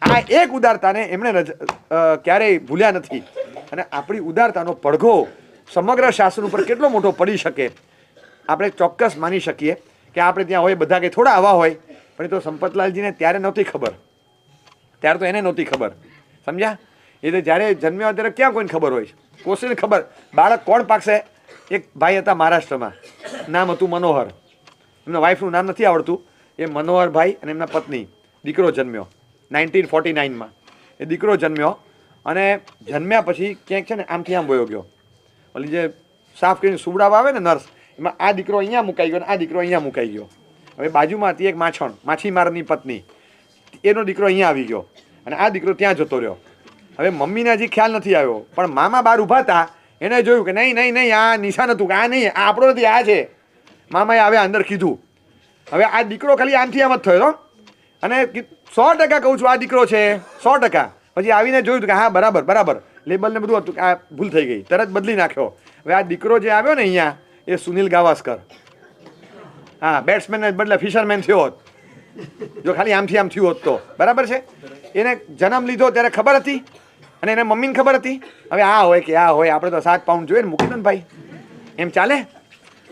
આ એક ઉદારતાને એમણે ક્યારેય ભૂલ્યા નથી અને આપણી ઉદારતાનો પડઘો સમગ્ર શાસન ઉપર કેટલો મોટો પડી શકે આપણે ચોક્કસ માની શકીએ કે આપણે ત્યાં હોય બધા કે થોડા આવા હોય પણ એ તો સંપતલાલજીને ત્યારે નહોતી ખબર ત્યારે તો એને નહોતી ખબર સમજ્યા એ તો જ્યારે જન્મ્યા ત્યારે ક્યાં કોઈને ખબર હોય કોશીને ખબર બાળક કોણ પાકશે એક ભાઈ હતા મહારાષ્ટ્રમાં નામ હતું મનોહર એમના વાઈફનું નામ નથી આવડતું એ મનોહરભાઈ અને એમના પત્ની દીકરો જન્મ્યો 1949માં એ દીકરો જન્મ્યો અને જન્મ્યા પછી ક્યાંક છે ને આમથી આમ વયો ગયો ઓલી જે સાફ કરીને સુવડાવવા આવે ને નર્સ એમાં આ દીકરો અહીંયા મુકાઈ ગયો અને આ દીકરો અહીંયા મુકાઈ ગયો હવે બાજુમાં હતી એક માછીમારની પત્ની એનો દીકરો અહીંયા આવી ગયો અને આ દીકરો ત્યાં જતો રહ્યો હવે મમ્મીને હજી ખ્યાલ નથી આવ્યો પણ મામા બહાર ઊભા હતા એને જોયું કે નહીં નહીં નહીં આ નિશાન હતું કે આ નહીં આ આપણો નથી આ છે મામાએ હવે અંદર કીધું હવે આ દીકરો ખાલી આમથી આમ જ થયો અને 100% કહું છું આ દીકરો છે 100%. પછી આવીને જોયું કે હા બરાબર બરાબર લેબલને બધું હતું કે આ ભૂલ થઈ ગઈ તરત બદલી નાખ્યો હવે આ દીકરો જે આવ્યો ને અહીંયા એ સુનિલ ગાવસ્કર હા બેટ્સમેનને બદલે ફિશરમેન થયો હોત જો ખાલી આમથી આમ થયું હોત તો બરાબર છે એને જન્મ લીધો ત્યારે ખબર હતી અને એને મમ્મીને ખબર હતી હવે આ હોય કે આ હોય આપણે તો 7 પાઉન્ડ જોઈએ ને મૂકી દો ને ભાઈ એમ ચાલે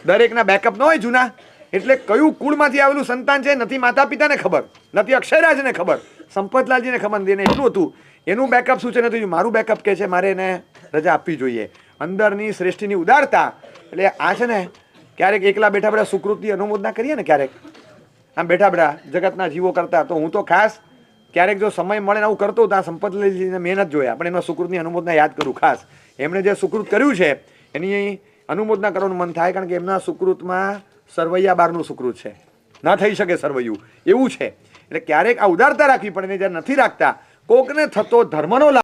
દરેકના બેકઅપ ન હોય જૂના એટલે કયું કુળમાંથી આવેલું સંતાન છે નથી માતા પિતાને ખબર નથી અક્ષયરાજને ખબર સંપતલાલજીને ખબર નથી એને એટલું હતું એનું બેકઅપ શું છે નથી મારું બેકઅપ કે છે મારે એને રજા આપવી જોઈએ અંદરની શ્રેષ્ઠીની ઉદારતા એટલે આ છે ને ક્યારેક એકલા બેઠા બેઠા સુકૃતની અનુમોદના કરીએ ને ક્યારેક આમ બેઠા બેઠા જગતના જીવો કરતા તો હું તો ખાસ ક્યારેક જો સમય મળે ને આવું કરતો ત્યાં સંપતલાલજીને મહેનત જોયા પણ એમાં સુકૃતની અનુમોદના યાદ કરું ખાસ એમણે જે સુકૃત કર્યું છે એની અનુમોદના કરવાનું મન થાય કારણ કે એમના સુકૃતમાં સરવૈયા બારનું સુકૃત છે ના થઈ શકે સરવૈયું એવું છે એટલે ક્યારેક આ ઉદારતા રાખવી પડે ને જ્યારે નથી રાખતા કોકને થતો ધર્મનો લાભ